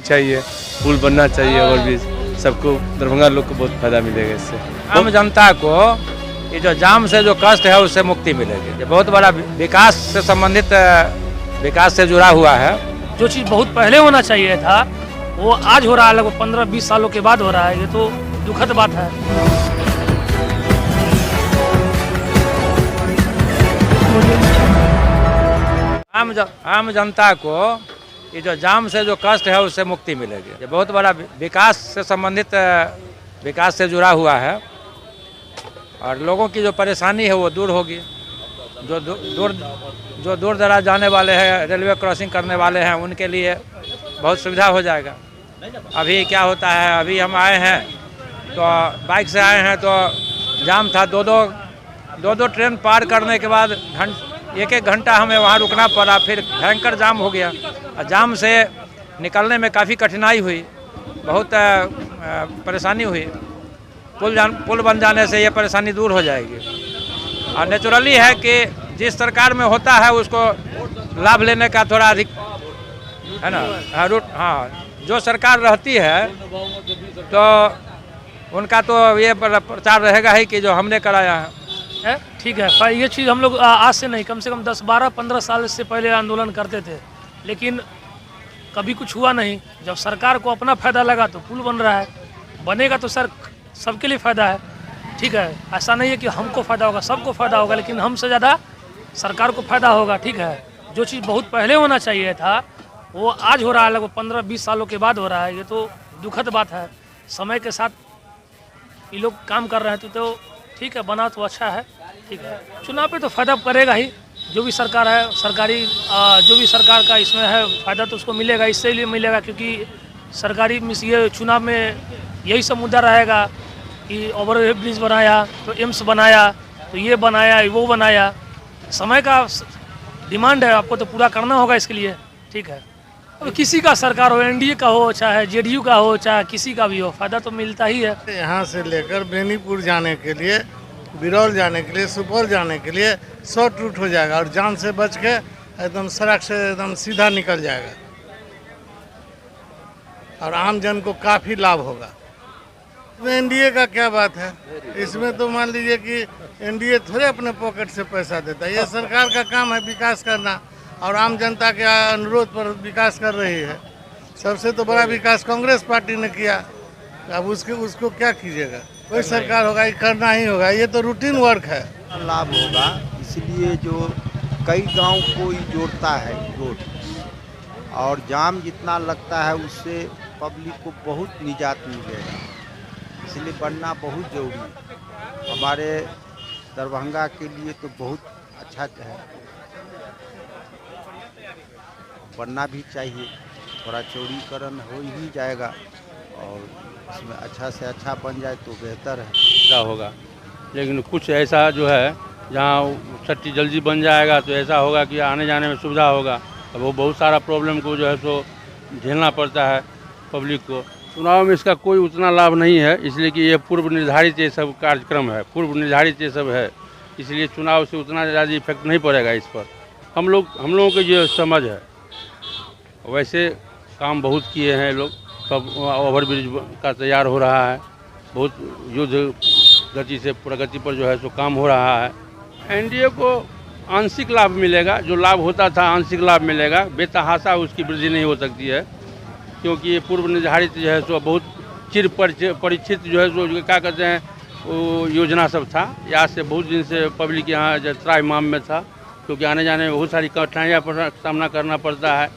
चाहिए, पुल बनना चाहिए ओवरब्रिज, सबको दरभंगा लोग को बहुत फायदा मिलेगा इससे। आम जनता को ये जो जाम से जो कष्ट है उससे मुक्ति मिलेगी। ये बहुत बड़ा विकास से संबंधित विकास से जुड़ा हुआ है। जो चीज़ बहुत पहले होना चाहिए था वो आज हो रहा है, लगभग 15-20 सालों के बाद हो रहा है। ये तो दुखद बात है। आम जनता को ये जो जाम से जो कष्ट है उससे मुक्ति मिलेगी। ये बहुत बड़ा विकास से संबंधित विकास से जुड़ा हुआ है और लोगों की जो परेशानी है वो दूर होगी। जो दूर दराज जाने वाले हैं, रेलवे क्रॉसिंग करने वाले हैं, उनके लिए बहुत सुविधा हो जाएगा। अभी क्या होता है, अभी हम आए हैं तो बाइक से आए हैं तो जाम था, दो दो ट्रेन पार करने के बाद एक घंटा हमें वहाँ रुकना पड़ा, फिर भयंकर जाम हो गया। जाम से निकलने में काफ़ी कठिनाई हुई, बहुत परेशानी हुई। पुल बन जाने से ये परेशानी दूर हो जाएगी। और नेचुरली है कि जिस सरकार में होता है उसको लाभ लेने का थोड़ा अधिक है ना, जो सरकार रहती है तो उनका तो ये प्रचार रहेगा ही कि जो हमने कराया है। ठीक है, ये चीज़ हम लोग आज से नहीं, कम से कम 10-12-15 साल से पहले आंदोलन करते थे, लेकिन कभी कुछ हुआ नहीं। जब सरकार को अपना फ़ायदा लगा तो पुल बन रहा है, बनेगा तो सर सबके लिए फ़ायदा है। ठीक है, ऐसा नहीं है कि हमको फ़ायदा होगा, सबको फ़ायदा होगा, लेकिन हमसे ज़्यादा सरकार को फ़ायदा होगा। ठीक है, जो चीज़ बहुत पहले होना चाहिए था वो आज हो रहा है, लगभग 15-20 सालों के बाद हो रहा है। ये तो दुखद बात है। समय के साथ ये लोग काम कर रहे हैं तो ठीक है, बना तो अच्छा है। ठीक है, चुनाव पे तो फ़ायदा करेगा ही। जो भी सरकार है, सरकारी जो भी सरकार का इसमें है फ़ायदा तो उसको मिलेगा। इसलिए मिलेगा क्योंकि सरकारी ये चुनाव में यही सब मुद्दा रहेगा कि ओवर ब्रिज बनाया तो एम्स बनाया तो ये बनाया वो बनाया। समय का डिमांड है, आपको तो पूरा करना होगा इसके लिए। ठीक है, अब किसी का सरकार हो, एनडीए का हो, चाहे जेडीयू का हो, चाहे किसी का भी हो, फ़ायदा तो मिलता ही है। यहाँ से लेकर बेनीपुर जाने के लिए, बिरौल जाने के लिए, सुपौल जाने के लिए शॉर्ट रूट हो जाएगा और जाम से बच के एकदम सड़क से एकदम सीधा निकल जाएगा और आम जन को काफ़ी लाभ होगा। एनडीए का क्या बात है, इसमें तो मान लीजिए कि एनडीए थोड़े अपने पॉकेट से पैसा देता है। ये सरकार का काम है विकास करना और आम जनता के अनुरोध पर विकास कर रही है। सबसे तो बड़ा विकास कांग्रेस पार्टी ने किया, अब उसको क्या कीजिएगा। कोई सरकार होगा, ये करना ही होगा, ये तो रूटीन वर्क है। लाभ होगा, इसलिए जो कई गांव को ही जोड़ता है रोड, और जाम जितना लगता है उससे पब्लिक को बहुत निजात मिलेगा, इसलिए बनना बहुत ज़रूरी है। हमारे दरभंगा के लिए तो बहुत अच्छा है, बनना भी चाहिए। थोड़ा चौड़ीकरण हो ही जाएगा और इसमें अच्छा से अच्छा बन जाए तो बेहतर है। क्या होगा, लेकिन कुछ ऐसा जो है जहाँ छट्टी जल्दी बन जाएगा तो ऐसा होगा कि आने जाने में सुविधा होगा। अब वो बहुत सारा प्रॉब्लम को जो है सो झेलना पड़ता है पब्लिक को। चुनाव में इसका कोई उतना लाभ नहीं है, इसलिए कि ये पूर्व निर्धारित ये सब कार्यक्रम है, पूर्व निर्धारित ये सब है, इसलिए चुनाव से उतना ज़्यादा इफेक्ट नहीं पड़ेगा इस पर। हम लोगों की जो समझ है, वैसे काम बहुत किए हैं लोग, सब ओवरब्रिज का तैयार हो रहा है, बहुत युद्ध गति से प्रगति पर जो है सो काम हो रहा है। एनडीए को आंशिक लाभ मिलेगा, जो लाभ होता था आंशिक लाभ मिलेगा, बेतहाशा उसकी वृद्धि नहीं हो सकती है, क्योंकि ये पूर्व निर्धारित जो है सो बहुत चिर परिचित जो है सो क्या कहते हैं वो योजना सब था। यहाँ से बहुत दिन से पब्लिक यहाँ त्राहिमाम में था, क्योंकि आने जाने में बहुत सारी कठिनाइयाँ का सामना करना पड़ता है,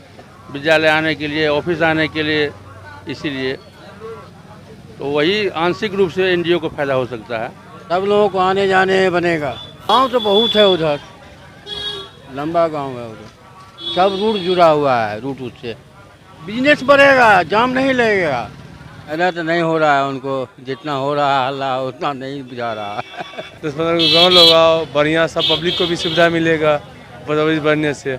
विद्यालय आने के लिए, ऑफिस आने के लिए, इसीलिए तो वही आंशिक रूप से एनडीए को फायदा हो सकता है। सब लोगों को आने जाने बनेगा। गांव तो बहुत है उधर, लंबा गांव है उधर, सब रूट जुड़ा हुआ है, रूट उससे बिजनेस बढ़ेगा, जाम नहीं लगेगा। ऐसा तो नहीं हो रहा है, उनको जितना हो रहा है हल्ला उतना नहीं बुझा रहा है। 10-15 गाँव लोग आओ, बढ़िया सब पब्लिक को भी सुविधा मिलेगा ओवरब्रिज बनने से,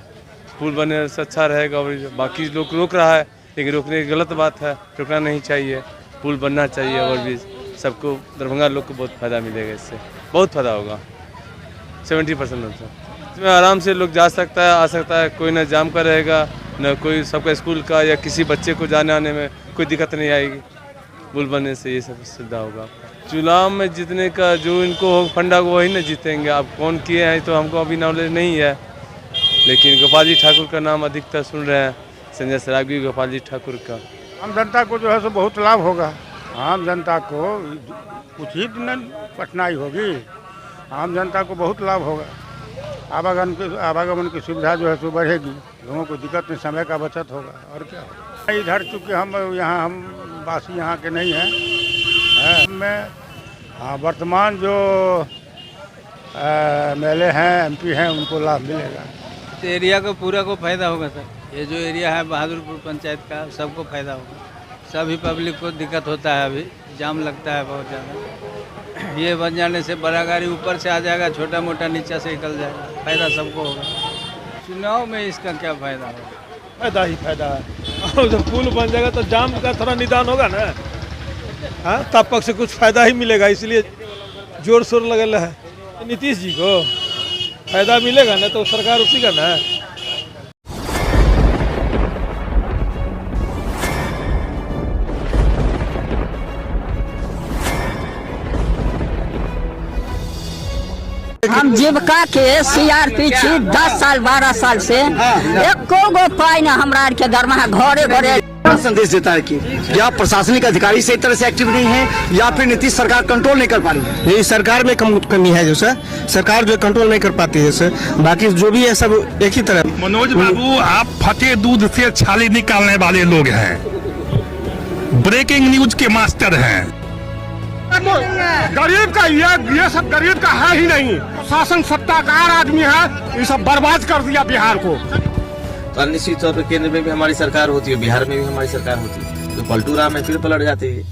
पुल बनने से अच्छा रहेगा। बाकी लोग रोक रहा है, लेकिन रोकने की गलत बात है, रोकना नहीं चाहिए, पुल बनना चाहिए ओवरब्रिज, सबको दरभंगा लोग को बहुत फ़ायदा मिलेगा, इससे बहुत फ़ायदा होगा। 70% होता है, इसमें आराम से लोग जा सकता है, आ सकता है, कोई ना जाम का रहेगा न कोई सबका स्कूल का या किसी बच्चे को जाने आने में कोई दिक्कत नहीं आएगी। पुल बनने से ये सब सुविधा होगा। चुनाव में जीतने का जो इनको फंडा वही न जीतेंगे। अब कौन किए हैं तो हमको अभी नॉलेज नहीं है, लेकिन गोपाल जी ठाकुर का नाम अधिकतर सुन रहे हैं, संजय सरागी, गोपाल जी ठाकुर का। आम जनता को जो है सो बहुत लाभ होगा। आम जनता को कुछ ही दिन कठिनाई होगी, आम जनता को बहुत लाभ होगा। आवागमन की सुविधा जो है सो बढ़ेगी, लोगों को दिक्कत नहीं, समय का बचत होगा और क्या होगा। इधर चूँकि हम वासी यहाँ के नहीं हैं, मैं वर्तमान जो MLA हैं, MP हैं, उनको लाभ मिलेगा। एरिया को पूरा को फायदा होगा सर। ये जो एरिया है बहादुरपुर पंचायत का, सबको फायदा होगा। सभी पब्लिक को दिक्कत होता है, अभी जाम लगता है बहुत ज़्यादा। ये बन जाने से बड़ा गाड़ी ऊपर से आ जाएगा, छोटा मोटा नीचे से निकल जाएगा, फायदा सबको होगा। चुनाव में इसका क्या फायदा होगा? फायदा ही फायदा है। और जब पुल बन जाएगा तो जाम का थोड़ा निदान होगा ना, हाँ, तब पक्ष से कुछ फायदा ही मिलेगा, इसलिए जोर शोर लगल है। नीतीश जी को फायदा मिलेगा ना, तो सरकार उसी का ना। हम जीविका के CRP छी 10 साल 12 साल से, एको गो पाई ना हमरा के दरमाहा घरे घरे। संदेश देता है कि या प्रशासनिक अधिकारी सही तरह से एक्टिव नहीं है या फिर नीतीश सरकार कंट्रोल नहीं कर पा रही है। ये सरकार में कमी है जो सर, सरकार जो कंट्रोल नहीं कर पाती है सर, बाकी जो भी है सब एक ही तरह। मनोज बाबू, आप फटे दूध से छाली निकालने वाले लोग हैं, ब्रेकिंग न्यूज के मास्टर हैं। गरीब का ये सब गरीब का है ही नहीं। शासन सत्ताकार आदमी है, ये सब बर्बाद कर दिया बिहार को। तो निश्चित तौर पर केंद्र में भी हमारी सरकार होती है, बिहार में भी हमारी सरकार होती है, तो पलटू राम में फिर पलट जाते हैं।